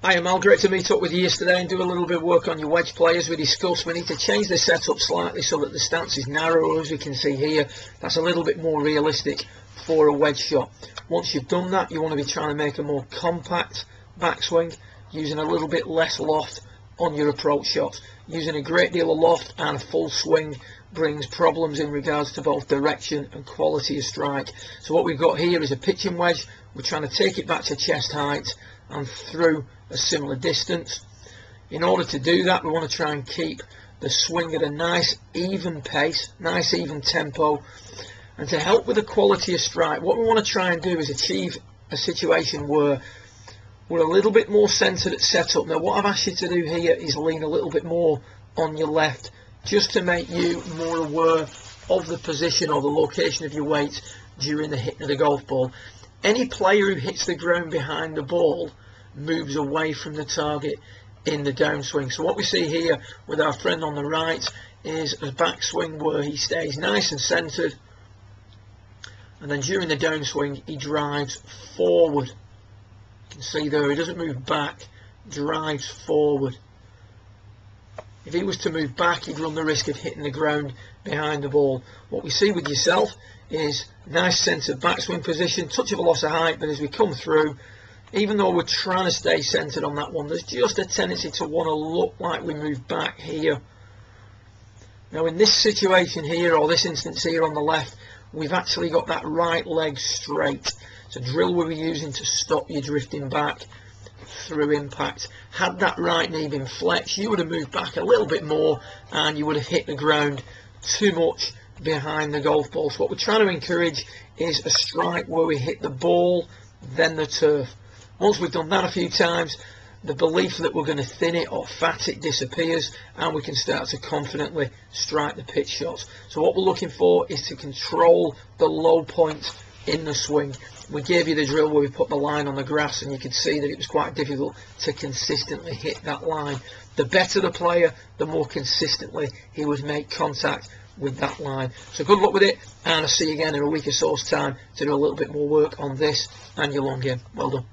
Hi, I'm Al. Great to meet up with you yesterday and do a little bit of work on your wedge play. As we discussed, we need to change the setup slightly so that the stance is narrower, as we can see here. That's a little bit more realistic for a wedge shot. Once you've done that, you want to be trying to make a more compact backswing, using a little bit less loft on your approach shots. Using a great deal of loft and a full swing brings problems in regards to both direction and quality of strike. So what we've got here is a pitching wedge. We're trying to take it back to chest height and through a similar distance. In order to do that, we want to try and keep the swing at a nice even pace, nice even tempo. And to help with the quality of strike, what we want to try and do is achieve a situation where we're a little bit more centered at setup. Now what I've asked you to do here is lean a little bit more on your left, just to make you more aware of the position or the location of your weight during the hitting of the golf ball. Any player who hits the ground behind the ball moves away from the target in the downswing. So what we see here with our friend on the right is a backswing where he stays nice and centered, and then during the downswing he drives forward. You can see there he doesn't move back, drives forward. If he was to move back, he'd run the risk of hitting the ground behind the ball. What we see with yourself is nice centered backswing position, touch of a loss of height, but as we come through, even though we're trying to stay centered on that one, there's just a tendency to want to look like we move back here. Now in this situation here, or this instance here on the left, we've actually got that right leg straight. It's a drill we were using to stop you drifting back through impact. Had that right knee been flexed, you would have moved back a little bit more and you would have hit the ground too much behind the golf ball. So what we're trying to encourage is a strike where we hit the ball, then the turf. Once we've done that a few times, the belief that we're going to thin it or fat it disappears, and we can start to confidently strike the pitch shots. So what we're looking for is to control the low point in the swing. We gave you the drill where we put the line on the grass, and you could see that it was quite difficult to consistently hit that line. The better the player, the more consistently he would make contact with that line. So good luck with it, and I'll see you again in a week or so's time to do a little bit more work on this and your long game. Well done.